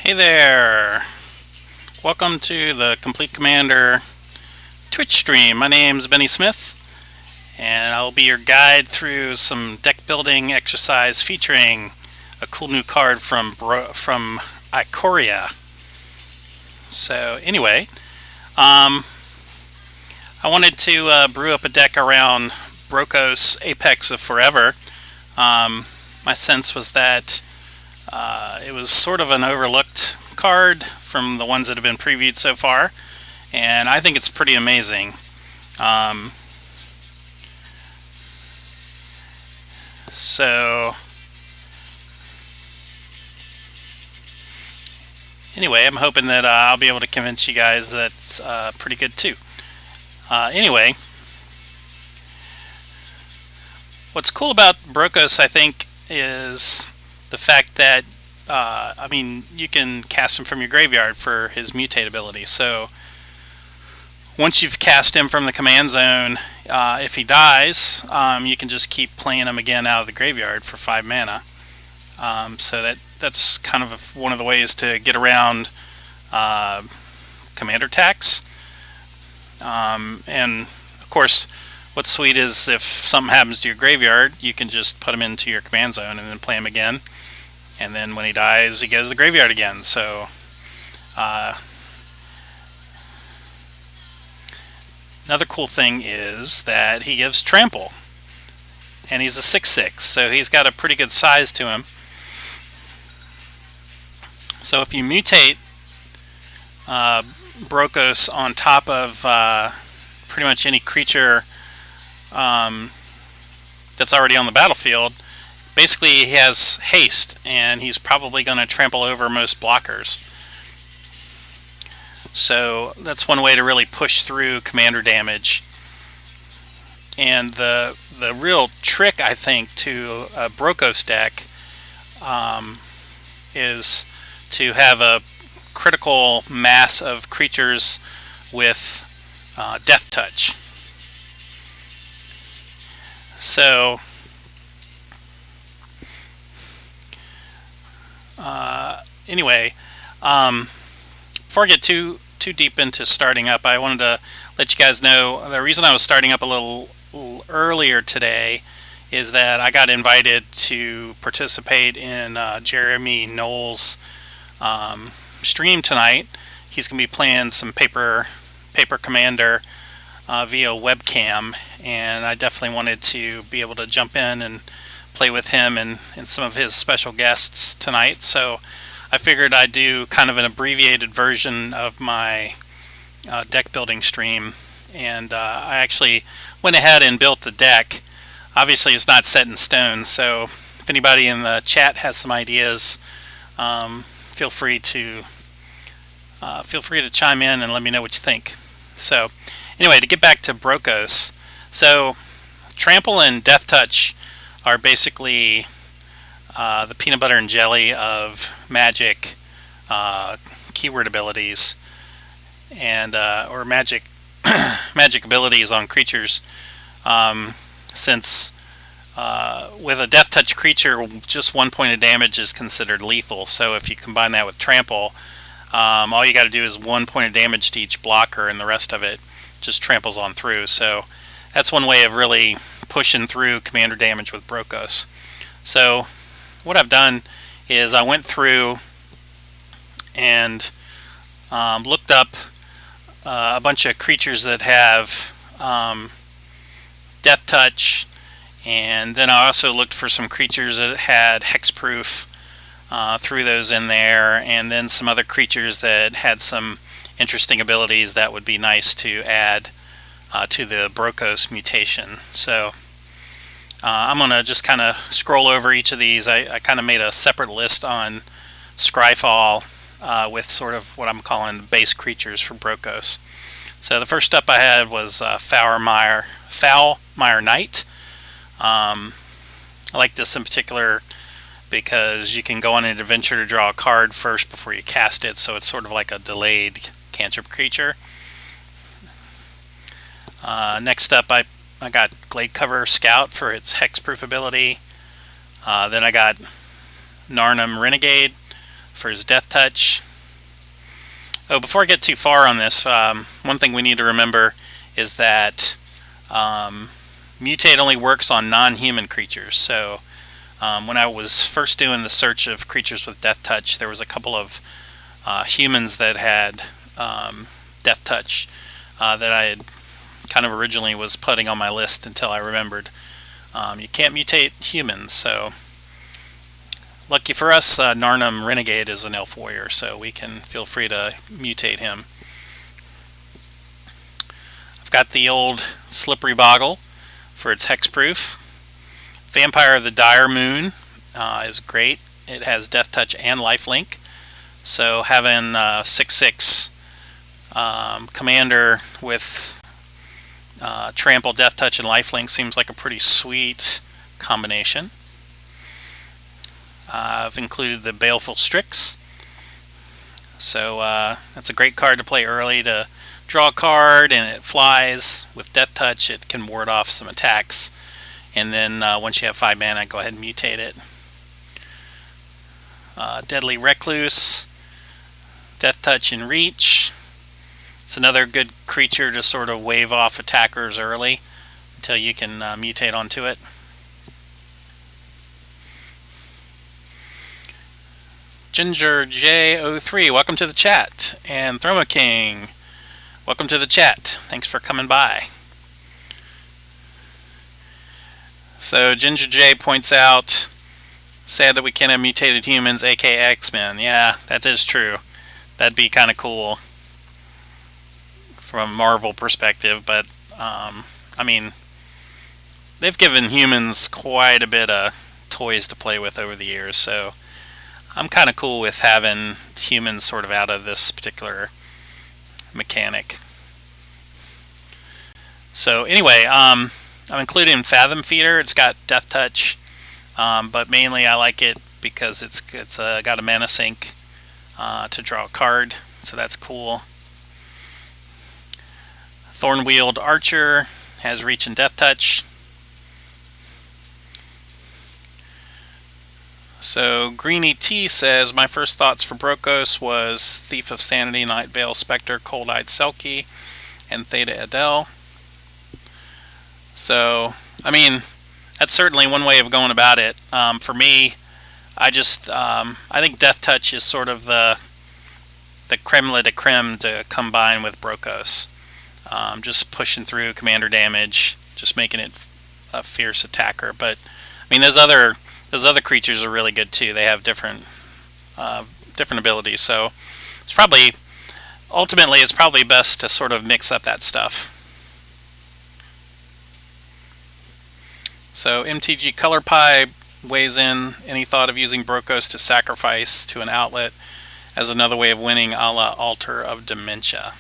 Hey there! Welcome to the Complete Commander Twitch stream. My name's Benny Smith, and I'll be your guide through some deck building exercise featuring a cool new card from Ikoria. So anyway, I wanted to brew up a deck around Brokkos Apex of Forever. My sense was that it was sort of an overlooked card from the ones that have been previewed so far, and I think it's pretty amazing. So anyway, I'm hoping that I'll be able to convince you guys that's pretty good too. Anyway, what's cool about Brokkos, I think, is the fact that you can cast him from your graveyard for his mutate ability. So once you've cast him from the command zone, if he dies, you can just keep playing him again out of the graveyard for 5 mana. So that's kind of one of the ways to get around commander tax. And of course, what's sweet is if something happens to your graveyard, you can just put him into your command zone and then play him again. And then when he dies, he goes to the graveyard again. So another cool thing is that he gives trample. And he's a 6/6, so he's got a pretty good size to him. So if you mutate Brokkos on top of pretty much any creature that's already on the battlefield, basically he has haste, and he's probably going to trample over most blockers. So that's one way to really push through commander damage. And the real trick, I think, to a Brokkos deck is to have a critical mass of creatures with death touch. So anyway, before I get too deep into starting up, I wanted to let you guys know the reason I was starting up a little earlier today is that I got invited to participate in Jeremy Knowles' stream tonight. He's going to be playing some paper commander via webcam, and I definitely wanted to be able to jump in and play with him and some of his special guests tonight. So I figured I'd do kind of an abbreviated version of my deck building stream, and I actually went ahead and built the deck. Obviously it's not set in stone, so if anybody in the chat has some ideas, feel free to chime in and let me know what you think. So anyway, to get back to Brokkos, so trample and death touch are basically the peanut butter and jelly of magic keyword abilities, and or magic magic abilities on creatures. Since with a death touch creature, just 1 point of damage is considered lethal. So if you combine that with trample, all you got to do is 1 point of damage to each blocker, and the rest of it just tramples on through. So that's one way of really pushing through commander damage with Brokkos. So what I've done is I went through and looked up a bunch of creatures that have death touch, and then I also looked for some creatures that had hexproof, threw those in there, and then some other creatures that had some interesting abilities that would be nice to add to the Brokkos mutation. So I'm going to just kind of scroll over each of these. I kind of made a separate list on Scryfall with sort of what I'm calling base creatures for Brokkos. So the first up I had was Foulmire Knight. I like this in particular because you can go on an adventure to draw a card first before you cast it, so it's sort of like a delayed cantrip creature. Next up I got Gladecover Scout for its hexproof ability. Then I got Narnum Renegade for his Death Touch. Oh, before I get too far on this, one thing we need to remember is that Mutate only works on non-human creatures. So when I was first doing the search of creatures with Death Touch, there was a couple of humans that had Death Touch that I had kind of originally was putting on my list until I remembered you can't mutate humans. So lucky for us, Narnum Renegade is an elf warrior, so we can feel free to mutate him. I've got the old Slippery Boggle for its hexproof. Vampire of the Dire Moon is great. It has Death Touch and Lifelink. So having 6/6 commander with Trample, Death Touch, and Lifelink seems like a pretty sweet combination. I've included the Baleful Strix. So that's a great card to play early to draw a card, and it flies. With Death Touch, it can ward off some attacks. And then once you have 5 mana, go ahead and mutate it. Deadly Recluse, Death Touch, and Reach. It's another good creature to sort of wave off attackers early until you can mutate onto it. Ginger J03, welcome to the chat. And Throma King, welcome to the chat. Thanks for coming by. So Ginger J points out, sad that we can't have mutated humans, aka X-Men. Yeah, that is true. That'd be kind of cool from a Marvel perspective, but I mean, they've given humans quite a bit of toys to play with over the years, so I'm kind of cool with having humans sort of out of this particular mechanic. So anyway, I'm including Fathom Feeder. It's got Death Touch, but mainly I like it because it's got a mana sink to draw a card, so that's cool. Thorn-Wheeled Archer has Reach and Death Touch. So Greeny T says, my first thoughts for Brokkos was Thief of Sanity, Night Veil Spectre, Cold-Eyed Selkie, and Theta Adele. So, I mean, that's certainly one way of going about it. For me, I think Death Touch is sort of the creme de creme to combine with Brokkos. Just pushing through commander damage, just making it a fierce attacker. But I mean, those other creatures are really good too. They have different abilities. So ultimately it's probably best to sort of mix up that stuff. So MTG Color Pie weighs in, any thought of using Brokkos to sacrifice to an outlet as another way of winning, a la Altar of Dementia?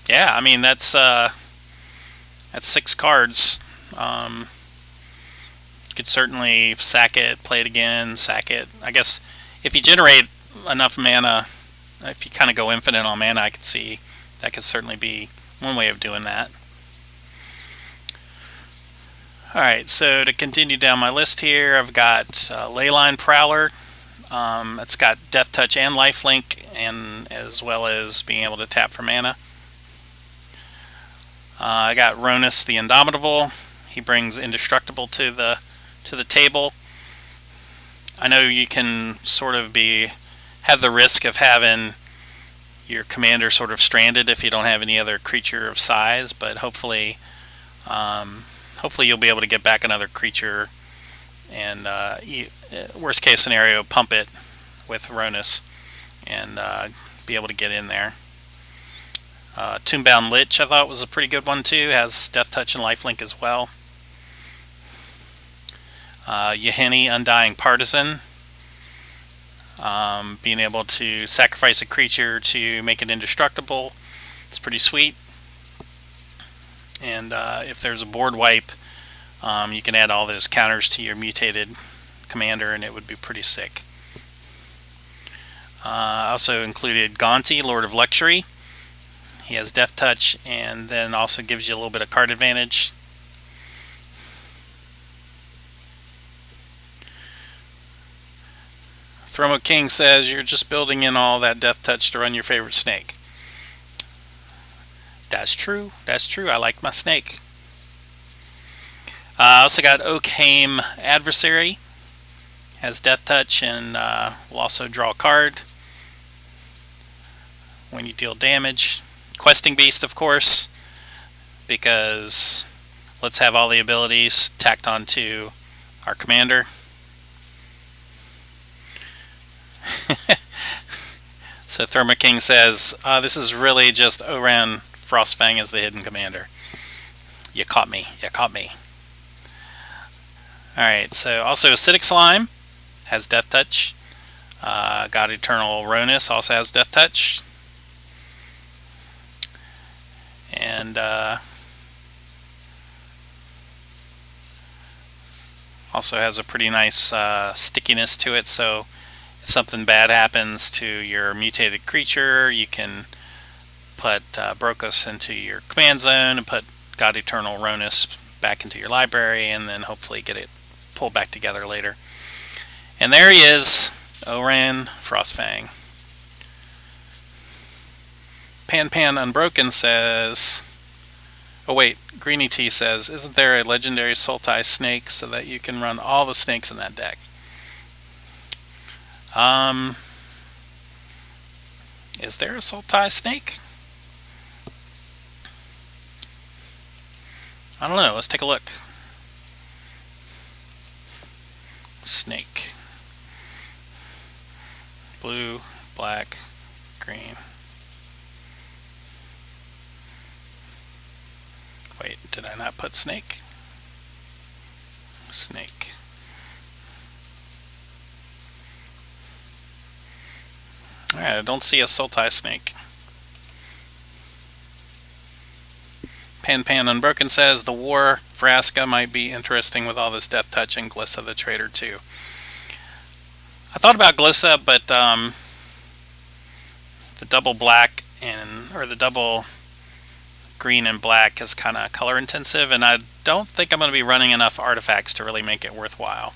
Yeah, I mean, that's 6 cards. You could certainly sack it, play it again, sack it. I guess if you generate enough mana, if you kind of go infinite on mana, I could see that could certainly be one way of doing that. Alright, so to continue down my list here, I've got Leyline Prowler. It's got Death Touch and Lifelink, and as well as being able to tap for mana. I got Ronus the Indomitable. He brings Indestructible to the table. I know you can sort of have the risk of having your commander sort of stranded if you don't have any other creature of size, but hopefully you'll be able to get back another creature and worst case scenario, pump it with Ronus and be able to get in there. Tombbound Lich I thought was a pretty good one too. Has Death Touch and Lifelink as well. Yahini Undying Partisan. Being able to sacrifice a creature to make it indestructible. It's pretty sweet. And if there's a board wipe, you can add all those counters to your mutated commander and it would be pretty sick. Also included Gonti, Lord of Luxury. He has Death Touch and then also gives you a little bit of card advantage. Thromo King says you're just building in all that death touch to run your favorite snake. That's true. That's true. I like my snake. I also got Oakheim Adversary. Has death touch and will also draw a card when you deal damage. Questing Beast, of course, because let's have all the abilities tacked onto our commander. So Therma King says, this is really just Oran Frostfang as the hidden commander. You caught me. You caught me. Alright, so also Acidic Slime has Death Touch. God Eternal Ronus also has Death Touch. And also has a pretty nice stickiness to it, so if something bad happens to your mutated creature, you can put Brokkos into your command zone and put God Eternal Ronus back into your library, and then hopefully get it pulled back together later. And there he is, Oran Frostfang. Pan Unbroken says, oh wait, Greeny T says, isn't there a legendary Sultai snake so that you can run all the snakes in that deck? Is there a Sultai snake? I don't know, let's take a look. Snake. Blue, black, green. Wait, did I not put snake? Snake. Alright, I don't see a Sultai snake. Pan Unbroken says the War Vraska might be interesting with all this Death Touch and Glissa the Trader too. I thought about Glissa, but the double black or the double green and black is kind of color intensive, and I don't think I'm going to be running enough artifacts to really make it worthwhile.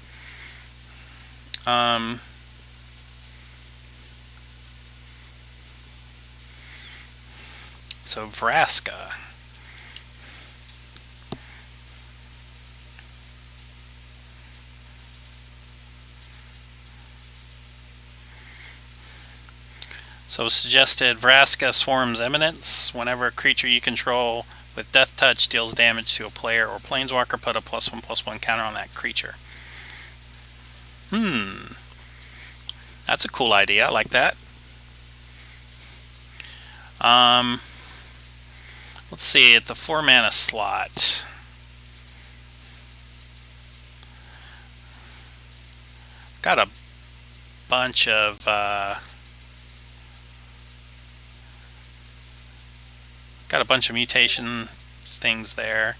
So Vraska. So suggested Vraska Swarm's Eminence. Whenever a creature you control with Death Touch deals damage to a player or planeswalker, put a +1/+1 counter on that creature. That's a cool idea. I like that. Let's see, at the 4-mana slot. Got a bunch of mutation things there.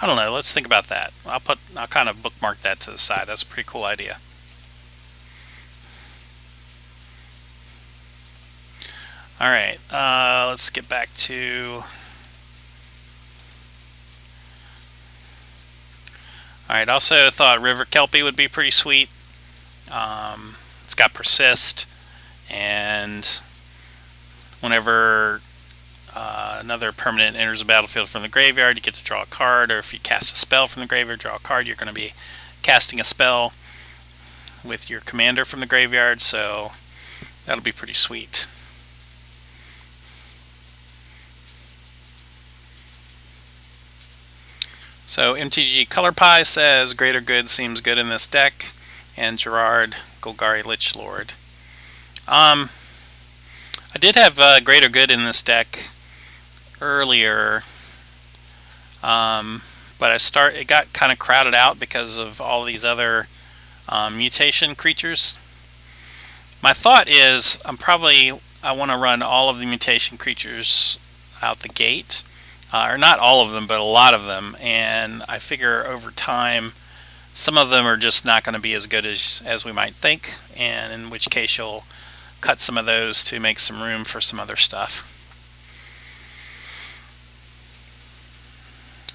I don't know, let's think about that. I'll kind of bookmark that to the side. That's a pretty cool idea. Alright, let's get back to... Alright, also thought River Kelpie would be pretty sweet. It's got Persist, and whenever another permanent enters the battlefield from the graveyard, you get to draw a card, or if you cast a spell from the graveyard, draw a card. You're going to be casting a spell with your commander from the graveyard, so that'll be pretty sweet. So MTG Color Pie says Greater Good seems good in this deck, and Gerard Golgari Lichlord. I did have Greater Good in this deck earlier, but it got kind of crowded out because of all these other mutation creatures. My thought is I want to run all of the mutation creatures out the gate. Or not all of them, but a lot of them, and I figure over time some of them are just not going to be as good as we might think, and in which case you'll cut some of those to make some room for some other stuff.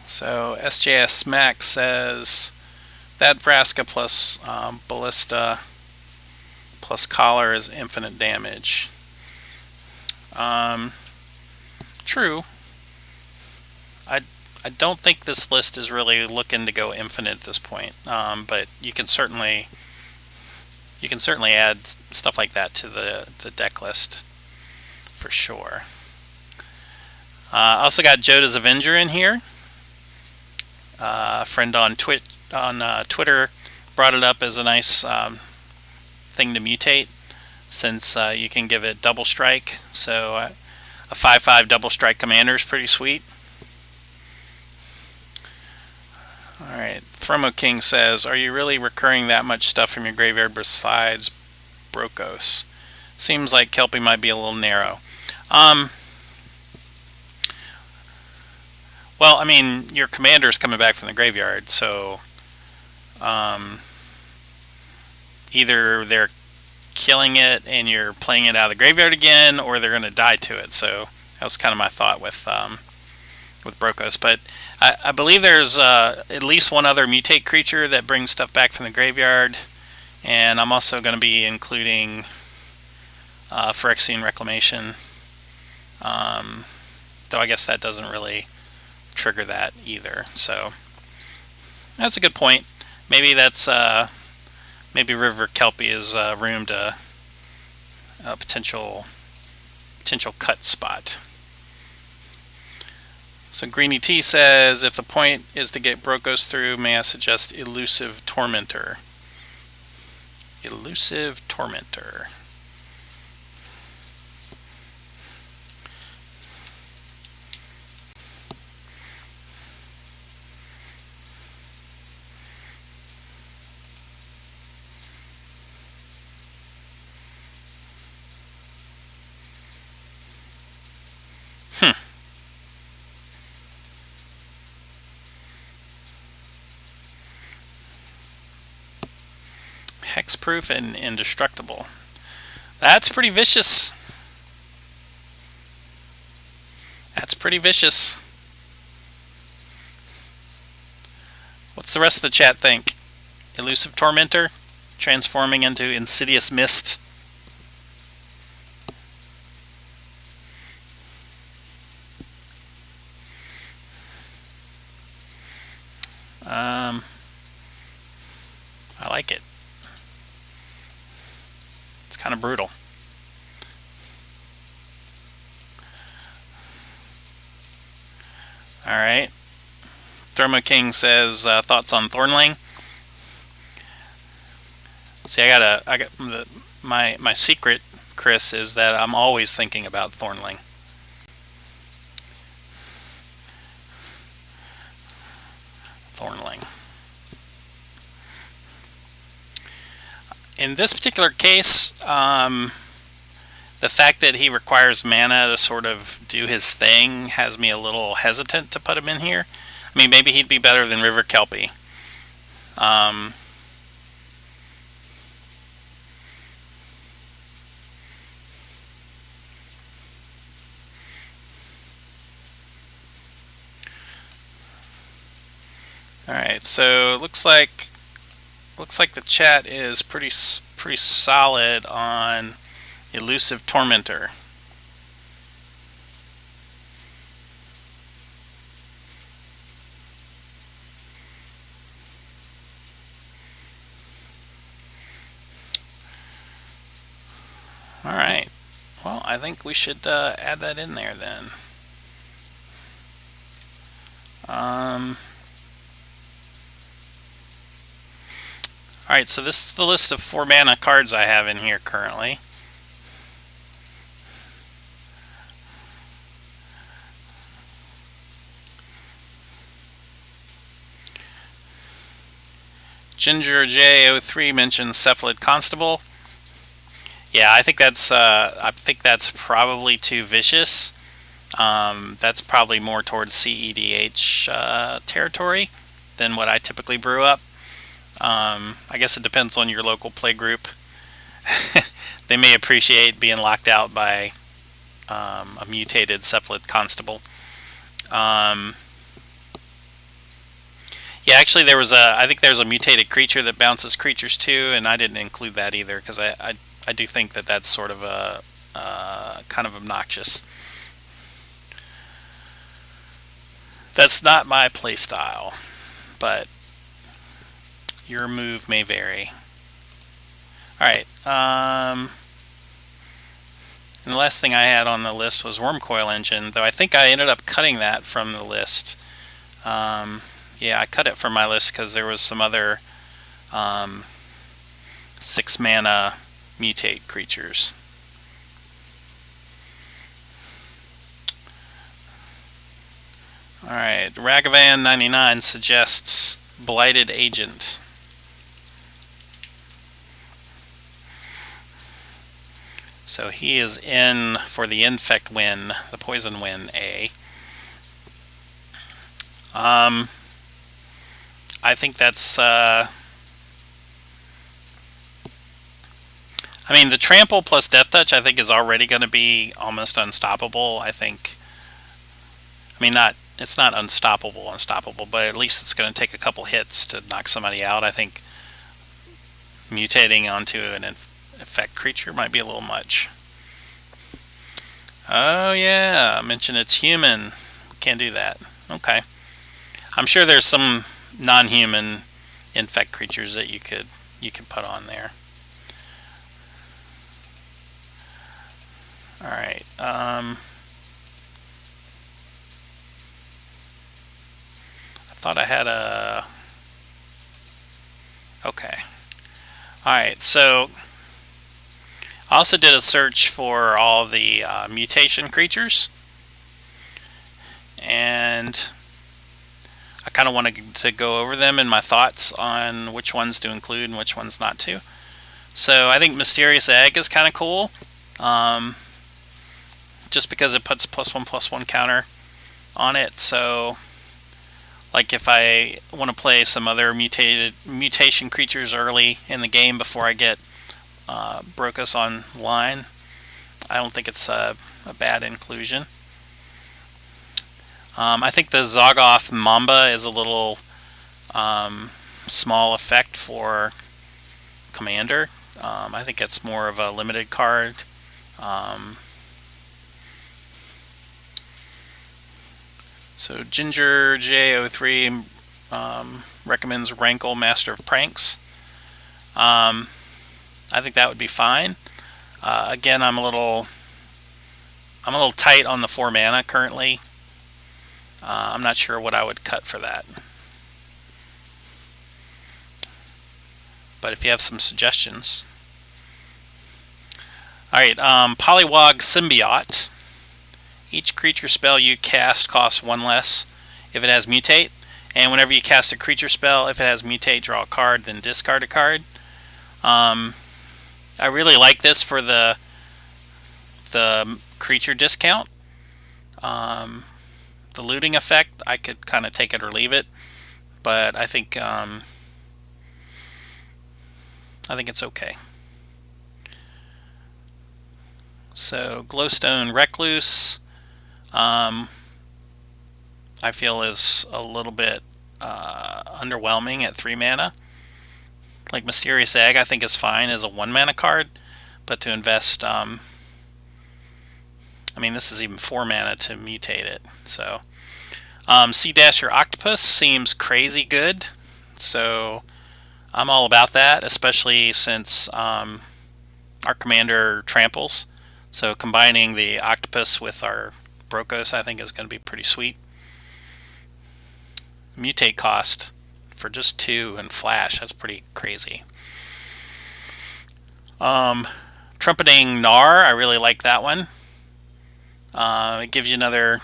So SJS Max says that Vraska plus Ballista plus collar is infinite damage. True. I don't think this list is really looking to go infinite at this point, but you can certainly add stuff like that to the deck list for sure. Also got Joda's Avenger in here. A friend on Twitter brought it up as a nice thing to mutate, since you can give it double strike. So a 5/5 double strike commander is pretty sweet. Alright, Thromo King says, are you really recurring that much stuff from your graveyard besides Brokkos? Seems like Kelpie might be a little narrow. Well, I mean, your commander's coming back from the graveyard, so either they're killing it and you're playing it out of the graveyard again, or they're going to die to it. So that was kind of my thought with Brokkos. But I believe there's at least one other mutate creature that brings stuff back from the graveyard, and I'm also going to be including Phyrexian Reclamation, though I guess that doesn't really trigger that either. So that's a good point. Maybe that's maybe River Kelpie is room to a potential cut spot. So Greeny T says, if the point is to get Brokkos through, may I suggest Elusive Tormentor? Elusive Tormentor. Hexproof and indestructible. That's pretty vicious. That's pretty vicious. What's the rest of the chat think? Elusive Tormentor transforming into Insidious Mist. I like it. It's kind of brutal. Alright. Thermo King says, thoughts on Thornling? See, I got my secret, Chris, is that I'm always thinking about Thornling. In this particular case, the fact that he requires mana to sort of do his thing has me a little hesitant to put him in here. I mean, maybe he'd be better than River Kelpie. Alright, so it looks like the chat is pretty solid on Elusive Tormentor. Alright, well, I think we should add that in there then. Alright, so this is the list of 4 mana cards I have in here currently. Ginger J03 mentions Cephalid Constable. Yeah, I think that's probably too vicious. That's probably more towards CEDH territory than what I typically brew up. I guess it depends on your local play group. They may appreciate being locked out by a mutated Cephalid Constable. Yeah, actually, I think there's a mutated creature that bounces creatures too, and I didn't include that either because I I do think that that's sort of a kind of obnoxious. That's not my play style, but your move may vary. All right. And the last thing I had on the list was Worm Coil Engine, though I think I ended up cutting that from the list. Yeah, I cut it from my list because there was some other 6 mana mutate creatures. Alright, Ragavan99 suggests Blighted Agent. So he is in for the Infect win, the Poison win A. I think that's... I mean, the Trample plus Death Touch I think is already going to be almost unstoppable. I think... I mean, it's not unstoppable, but at least it's going to take a couple hits to knock somebody out. I think mutating onto an effect creature might be a little much. Oh yeah, mention it's human. Can't do that. Okay. I'm sure there's some non-human infect creatures that you could put on there. All right. I thought I had a... Okay. Alright, so I also did a search for all the mutation creatures, and I kind of wanted to go over them and my thoughts on which ones to include and which ones not to. So I think Mysterious Egg is kind of cool, just because it puts +1/+1 counter on it. So like if I want to play some other mutation creatures early in the game before I get Brokkos online, I don't think it's a bad inclusion. I think the Zoggoth Mamba is a little small effect for Commander. I think it's more of a limited card. So Ginger J03 recommends Rankle, Master of Pranks. I think that would be fine. Again, I'm a little tight on the 4 mana currently. I'm not sure what I would cut for that. But if you have some suggestions. Alright, Polywog Symbiote. Each creature spell you cast costs 1 less if it has Mutate. And whenever you cast a creature spell, if it has Mutate, draw a card, then discard a card. I really like this for the creature discount. The looting effect, I could kind of take it or leave it. But I think it's okay. So Glowstone Recluse, I feel is a little bit underwhelming at 3 mana. Like Mysterious Egg, I think is fine as a 1 mana card, but to invest, I mean, this is even 4 mana to mutate it. So, Sea Dasher Octopus seems crazy good, so I'm all about that, especially since our commander tramples. So combining the Octopus with our Brokkos, I think, is going to be pretty sweet. Mutate cost for just 2 and flash, that's pretty crazy. Trumpeting Gnar, I really like that one. It gives you another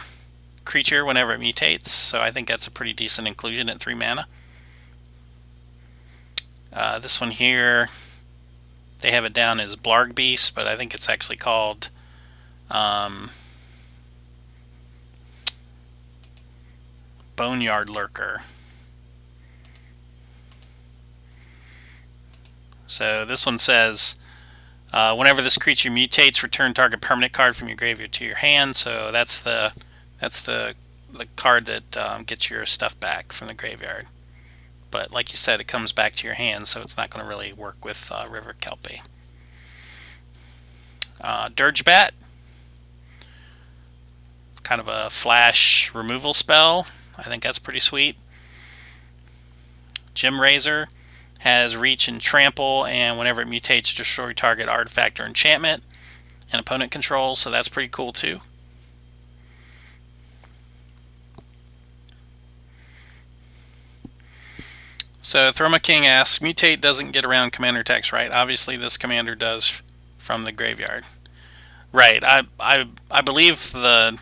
creature whenever it mutates, so I think that's a pretty decent inclusion at 3 mana. This one here, they have it down as Blarg Beast, but I think it's actually called Boneyard Lurker. So this one says, whenever this creature mutates, return target permanent card from your graveyard to your hand. So that's the card that gets your stuff back from the graveyard. But like you said, it comes back to your hand, so it's not going to really work with River Kelpie. Dirgebat, kind of a flash removal spell. I think that's pretty sweet. Gem Razor has reach and trample, and whenever it mutates, destroy target artifact or enchantment and opponent controls, so that's pretty cool too. So Throma King asks, mutate doesn't get around commander text, right? Obviously this commander does from the graveyard. Right, I believe the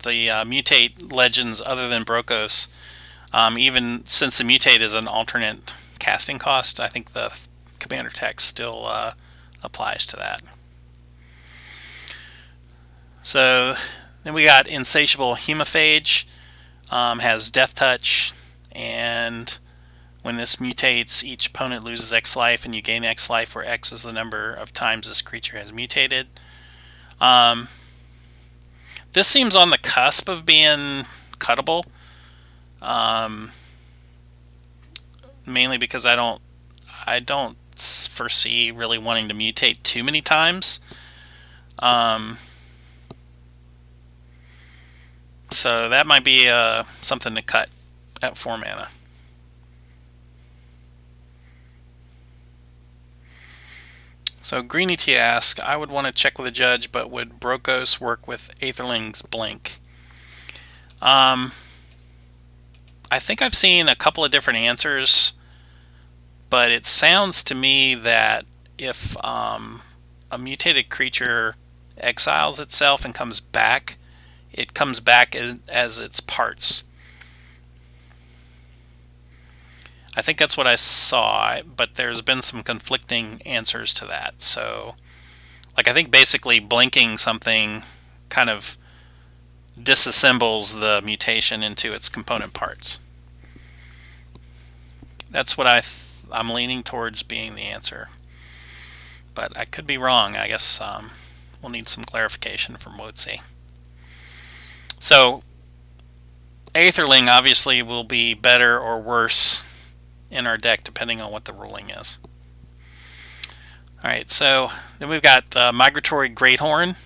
mutate legends other than Brokkos, even since the mutate is an alternate casting cost, I think the commander text still applies to that. So then we got Insatiable Hemophage, has Death Touch, and when this mutates, each opponent loses X life and you gain X life, where X is the number of times this creature has mutated. This seems on the cusp of being cuttable, mainly because I don't foresee really wanting to mutate too many times. So that might be something to cut at 4 mana. So Greeny T asks, I would want to check with a judge, but would Brokkos work with Aetherling's Blink? I think I've seen a couple of different answers, but it sounds to me that if a mutated creature exiles itself and comes back, it comes back as its parts. I think that's what I saw, but there's been some conflicting answers to that. So, like, I think basically blinking something kind of disassembles the mutation into its component parts. That's what I'm leaning towards being the answer. But I could be wrong. I guess we'll need some clarification from Wotzi. So, Aetherling obviously will be better or worse in our deck depending on what the ruling is. Alright, so then we've got Migratory Greathorn.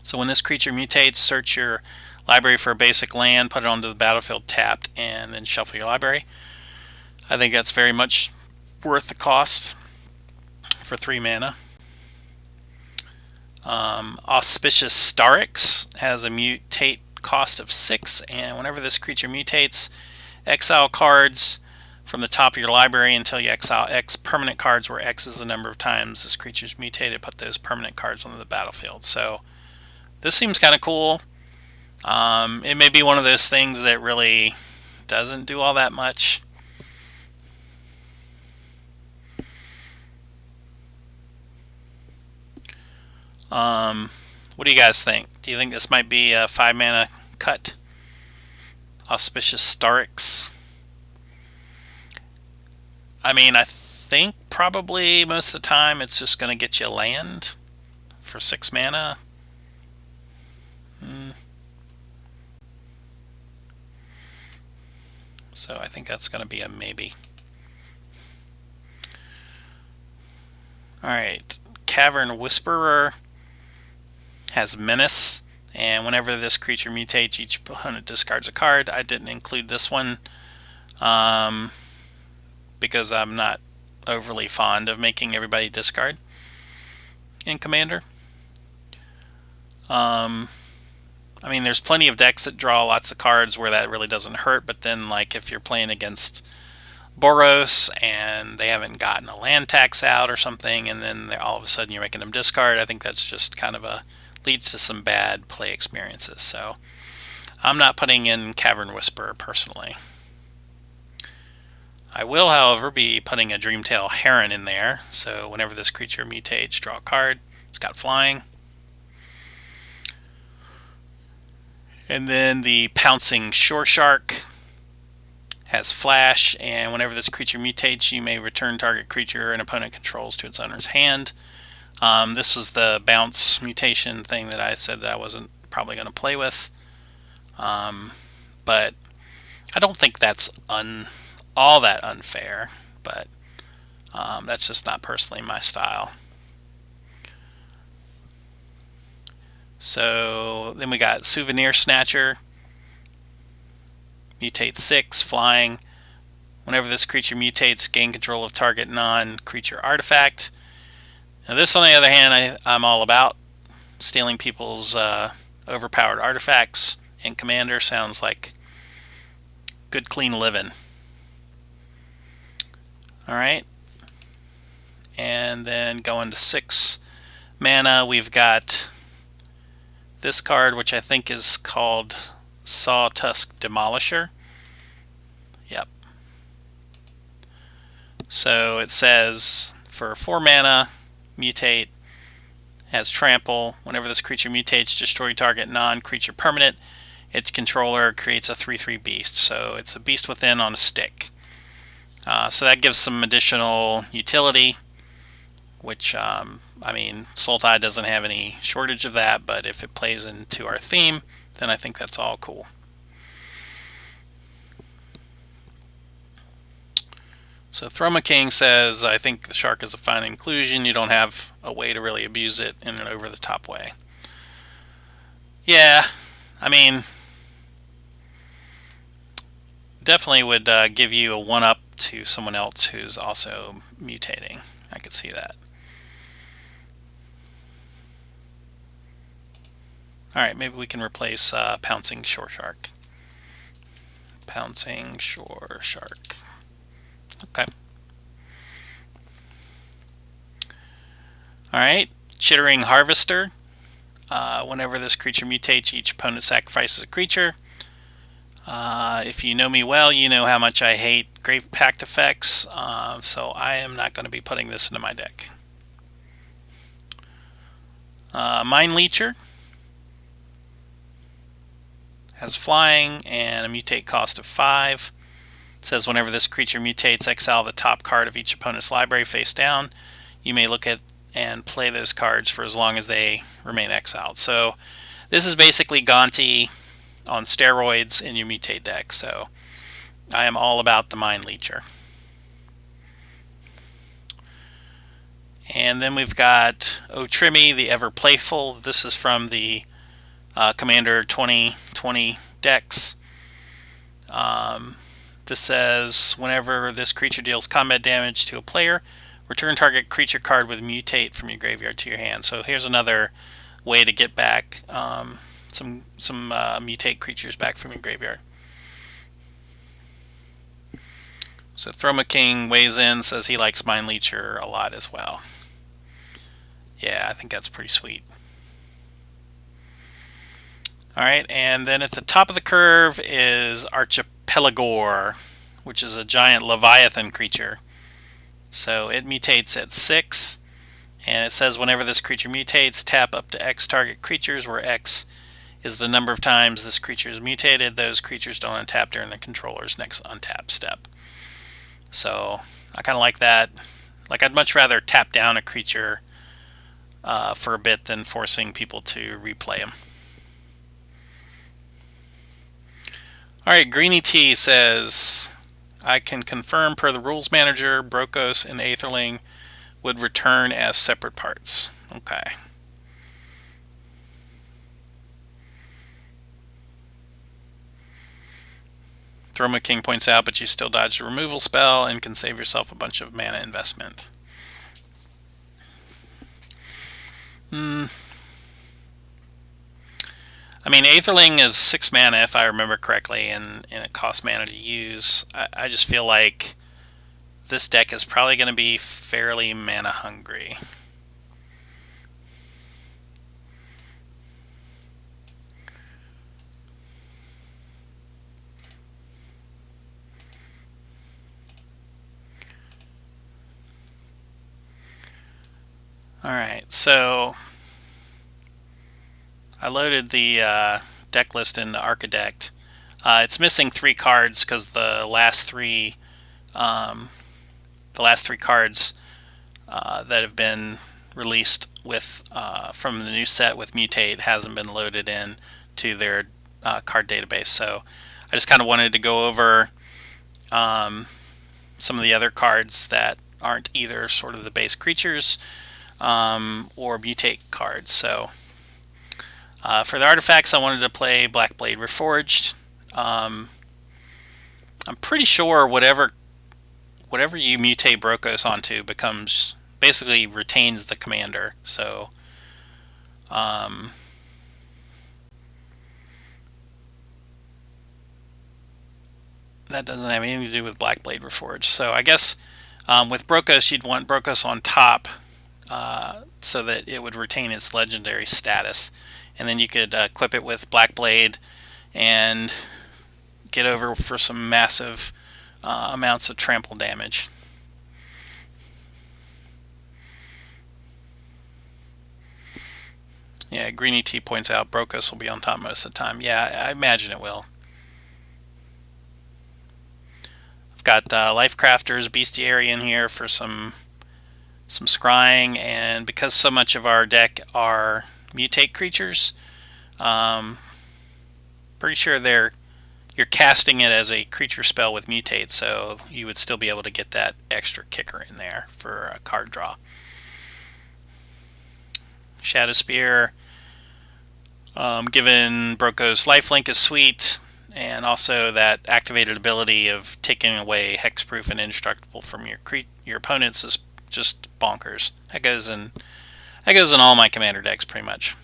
So when this creature mutates, search your library for a basic land, put it onto the battlefield tapped, and then shuffle your library. I think that's very much worth the cost for 3 mana. Auspicious Starix has a mutate cost of 6, and whenever this creature mutates, exile cards from the top of your library until you exile X permanent cards, where X is the number of times this creature's mutated. Put those permanent cards onto the battlefield. So this seems kind of cool. It may be one of those things that really doesn't do all that much. What do you guys think? Do you think this might be a 5 mana cut? Auspicious Starix. I mean, I think probably most of the time it's just going to get you land for 6 mana. So I think that's going to be a maybe. Alright, Cavern Whisperer has Menace, and whenever this creature mutates, each opponent discards a card. I didn't include this one because I'm not overly fond of making everybody discard in Commander. I mean, there's plenty of decks that draw lots of cards where that really doesn't hurt, but then, like, if you're playing against Boros and they haven't gotten a land tax out or something, and then all of a sudden you're making them discard, I think that's just kind of leads to some bad play experiences. So I'm not putting in Cavern Whisperer personally. I will, however, be putting a Dreamtail Heron in there, so whenever this creature mutates, draw a card. It's got flying. And then the Pouncing Shore Shark has Flash, and whenever this creature mutates, you may return target creature an opponent controls to its owner's hand. This was the bounce mutation thing that I said that I wasn't probably going to play with. But I don't think that's all that unfair, but that's just not personally my style. So then we got Souvenir Snatcher, mutate 6, flying. Whenever this creature mutates, gain control of target non-creature artifact. Now this, on the other hand, I'm all about. Stealing people's overpowered artifacts in Commander sounds like good, clean living. Alright. And then going to 6 mana, we've got this card, which I think is called Sawtusk Demolisher. Yep. So it says for 4 mana, mutate, has trample. Whenever this creature mutates, destroy target non-creature permanent. Its controller creates a 3/3 beast. So it's a beast within on a stick. So that gives some additional utility, which, I mean, Sultai doesn't have any shortage of that, but if it plays into our theme, then I think that's all cool. So Throma King says, I think the shark is a fine inclusion. You don't have a way to really abuse it in an over-the-top way. Yeah, I mean, definitely would give you a one-up to someone else who's also mutating. I could see that. Alright, maybe we can replace Pouncing Shore Shark. Pouncing Shore Shark. Okay. Alright, Chittering Harvester. Whenever this creature mutates, each opponent sacrifices a creature. If you know me well, you know how much I hate Grave Pact effects, so I am not going to be putting this into my deck. Mind Leecher has flying and a mutate cost of 5. It says whenever this creature mutates, exile the top card of each opponent's library face down. You may look at and play those cards for as long as they remain exiled. So this is basically Gonti on steroids in your mutate deck. So I am all about the Mind Leecher. And then we've got Otrimmy, the Ever Playful. This is from the Commander 2020 decks. This says whenever this creature deals combat damage to a player, return target creature card with mutate from your graveyard to your hand. So here's another way to get back some mutate creatures back from your graveyard. So Throma King weighs in, says he likes Mind Leecher a lot as well. Yeah, I think that's pretty sweet. Alright, and then at the top of the curve is Archipelagore, which is a giant Leviathan creature. So it mutates at 6, and it says whenever this creature mutates, tap up to X target creatures, where X is the number of times this creature is mutated. Those creatures don't untap during the controller's next untap step. So I kind of like that. Like, I'd much rather tap down a creature for a bit than forcing people to replay them. Alright, Greeny T says, I can confirm per the rules manager, Brokkos and Aetherling would return as separate parts. Okay. Throma King points out, but you still dodge the removal spell and can save yourself a bunch of mana investment. I mean, Aetherling is 6 mana if I remember correctly, and it costs mana to use. I just feel like this deck is probably going to be fairly mana hungry. Alright, so I loaded the deck list into Archidect. It's missing 3 cards because the last three cards that have been released with from the new set with Mutate hasn't been loaded in to their card database. So I just kind of wanted to go over some of the other cards that aren't either sort of the base creatures or Mutate cards. So For the artifacts, I wanted to play Blackblade Reforged. I'm pretty sure whatever you mutate Brokkos onto becomes basically retains the commander. So that doesn't have anything to do with Blackblade Reforged. So I guess with Brokkos, you'd want Brokkos on top so that it would retain its legendary status. And then you could equip it with Blackblade and get over for some massive amounts of trample damage. Yeah, Greeny T points out Brokkos will be on top most of the time. Yeah, I imagine it will. I've got Lifecrafters, Bestiary in here for some scrying, and because so much of our deck are mutate creatures, pretty sure you're casting it as a creature spell with mutate, so you would still be able to get that extra kicker in there for a card draw. Shadow Spear, given Brokkos lifelink is sweet, and also that activated ability of taking away hexproof and indestructible from your opponents is just bonkers. That goes in all my commander decks pretty much.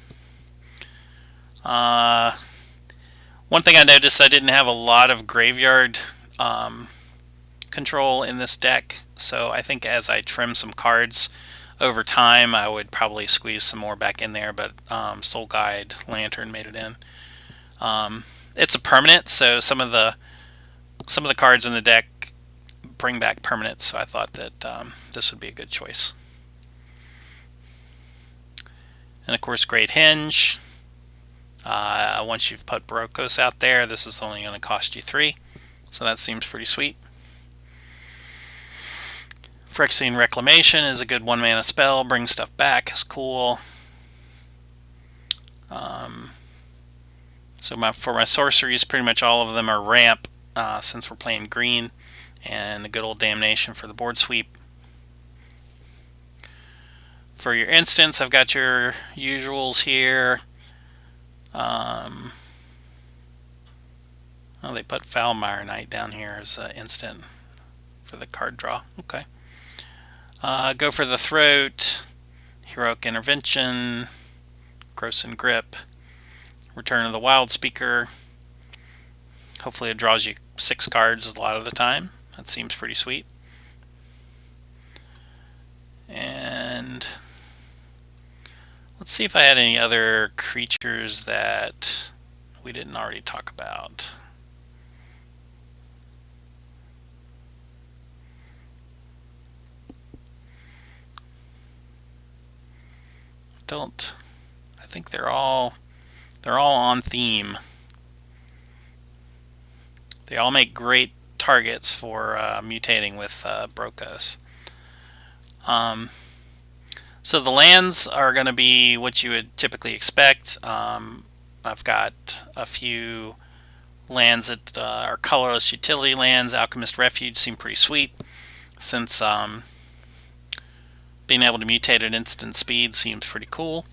One thing I noticed, I didn't have a lot of graveyard control in this deck, so I think as I trim some cards over time, I would probably squeeze some more back in there, but Soul Guide Lantern made it in. It's a permanent, so some of the cards in the deck bring back permanents, so I thought that this would be a good choice. And of course, Great Henge. Once you've put Brokkos out there, this is only going to cost you 3, so that seems pretty sweet. Phyrexian Reclamation is a good 1-mana spell. Bring stuff back is cool. For my sorceries, pretty much all of them are ramp since we're playing green, and a good old Damnation for the board sweep. For your instants, I've got your usuals here. Oh, they put Foulmire Knight down here as an instant for the card draw. Okay. Go for the Throat, Heroic Intervention, Gross and Grip, Return of the Wild Speaker. Hopefully it draws you 6 cards a lot of the time. That seems pretty sweet. And let's see if I had any other creatures that we didn't already talk about. I think they're all on theme. They all make great targets for mutating with Brokkos. So the lands are going to be what you would typically expect. I've got a few lands that are colorless utility lands. Alchemist Refuge seem pretty sweet, since being able to mutate at instant speed seems pretty cool.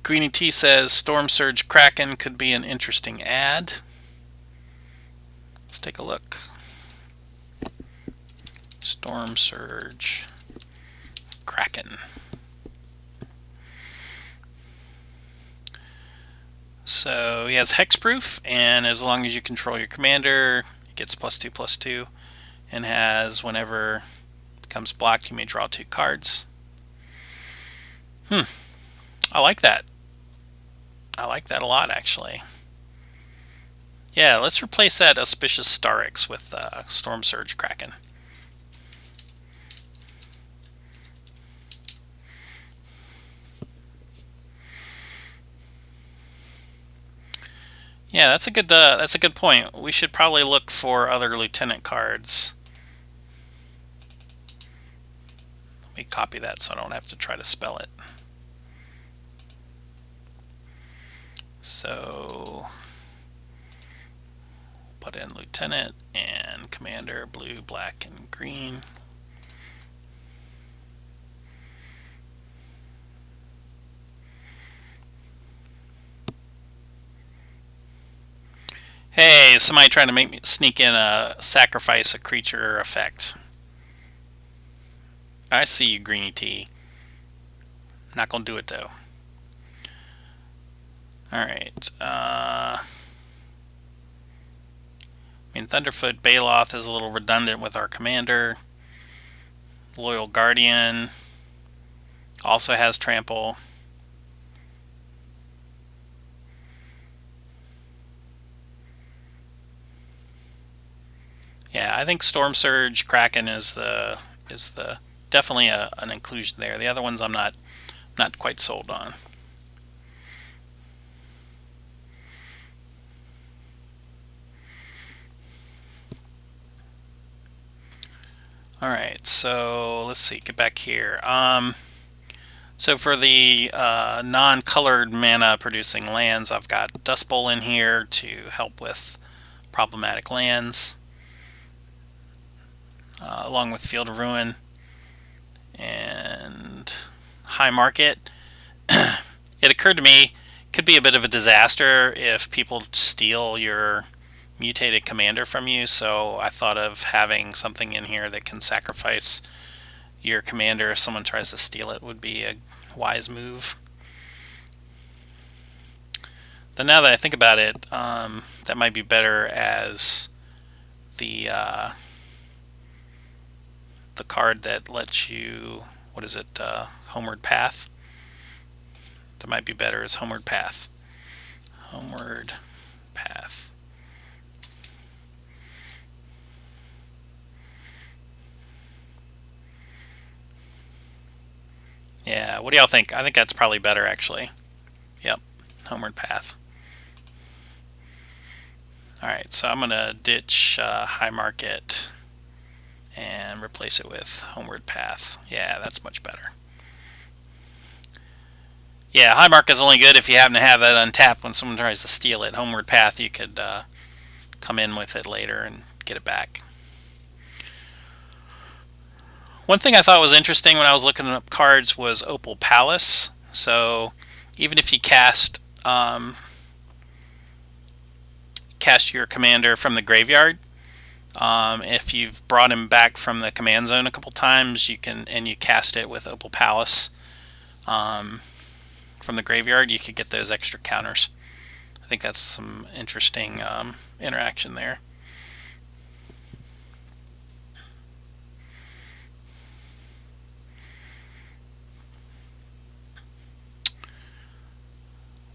Greeny T says Storm Surge Kraken could be an interesting add. Let's take a look. Storm Surge Kraken. So he has hexproof, and as long as you control your commander, it gets +2/+2, and has whenever it becomes blocked, you may draw 2 cards. I like that. I like that a lot, actually. Yeah, let's replace that Auspicious Starix with Storm Surge Kraken. Yeah, that's a good point. We should probably look for other lieutenant cards. Let me copy that so I don't have to try to spell it. So put in lieutenant and commander, blue, black, and green. Hey, somebody trying to make me sneak in a sacrifice a creature effect. I see you, Greeny T. Not gonna do it though. Alright. I mean, Thunderfoot Baloth is a little redundant with our commander. Loyal Guardian also has trample. Yeah, I think Storm Surge Kraken is the definitely an inclusion there. The other ones I'm not quite sold on. All right, so let's see. Get back here. So for the non-colored mana producing lands, I've got Dust Bowl in here to help with problematic lands, along with Field of Ruin and High Market. It occurred to me it could be a bit of a disaster if people steal your mutated commander from you, so I thought of having something in here that can sacrifice your commander if someone tries to steal it. Would be a wise move. Then now that I think about it, that might be better as the card that lets you, what is it, Homeward Path? That might be better as Homeward Path. Homeward Path. Yeah, what do y'all think? I think that's probably better, actually. Yep, Homeward Path. Alright, so I'm going to ditch High Market and replace it with Homeward Path. Yeah, that's much better. Yeah, High Market is only good if you happen to have that untapped when someone tries to steal it. Homeward Path, you could come in with it later and get it back. One thing I thought was interesting when I was looking up cards was Opal Palace. So even if you cast your commander from the graveyard, if you've brought him back from the command zone a couple times, you cast it with Opal Palace from the graveyard, you could get those extra counters. I think that's some interesting interaction there.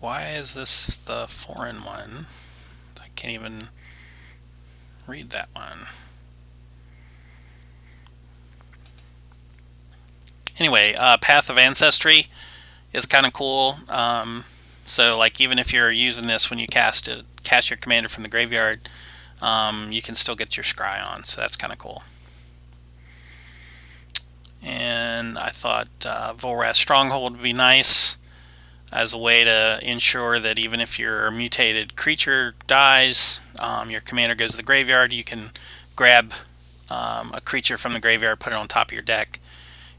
Why is this the foreign one? I can't even read that one. Anyway, Path of Ancestry is kind of cool. So like even if you're using this when you cast your commander from the graveyard, you can still get your scry on. So that's kind of cool. And I thought Volrath Stronghold would be nice as a way to ensure that even if your mutated creature dies, your commander goes to the graveyard, you can grab a creature from the graveyard, put it on top of your deck,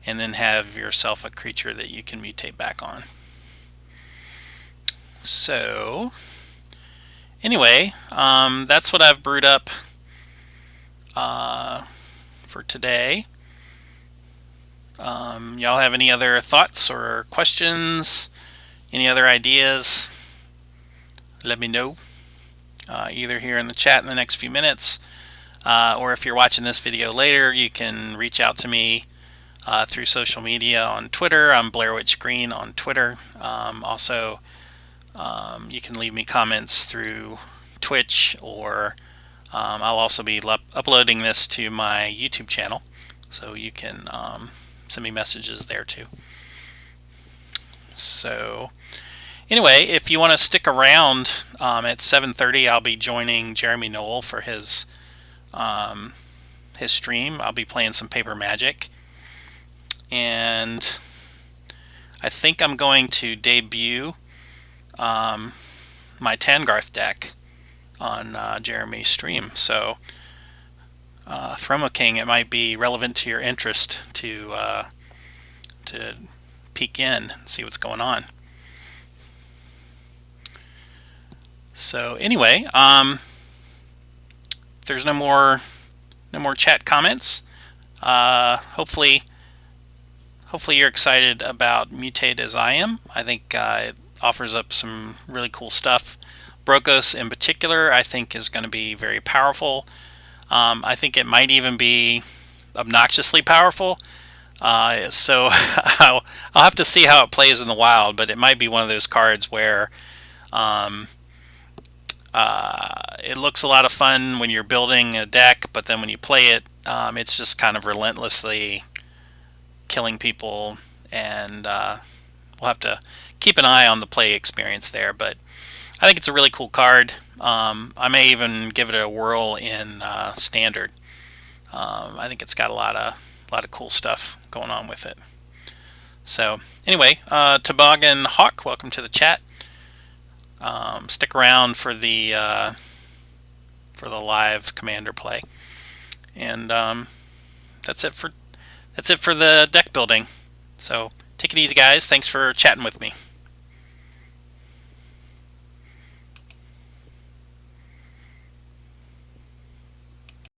and then have yourself a creature that you can mutate back on. So anyway, that's what I've brewed up for today. Y'all have any other thoughts or questions? Any other ideas? Let me know, either here in the chat in the next few minutes, or if you're watching this video later, you can reach out to me through social media on Twitter. I'm Blair Witch Green on Twitter. Also, you can leave me comments through Twitch, or I'll also be uploading this to my YouTube channel, so you can send me messages there too. So anyway, if you want to stick around, at 7:30 I'll be joining Jeremy Noel for his stream. I'll be playing some Paper Magic, and I think I'm going to debut my Tangarth deck on Jeremy's stream. So Thromo King, it might be relevant to your interest to peek in and see what's going on. So anyway, if there's no more chat comments, hopefully you're excited about Mutate as I am. I think it offers up some really cool stuff. Brokkos in particular, I think, is going to be very powerful. I think it might even be obnoxiously powerful. So I'll have to see how it plays in the wild, but it might be one of those cards where it looks a lot of fun when you're building a deck, but then when you play it, it's just kind of relentlessly killing people, and we'll have to keep an eye on the play experience there. But I think it's a really cool card. I may even give it a whirl in Standard. I think it's got a lot of cool stuff going on with it. So anyway, Toboggan Hawk, welcome to the chat. Stick around for the live Commander play, and that's it for the deck building. So take it easy, guys. Thanks for chatting with me.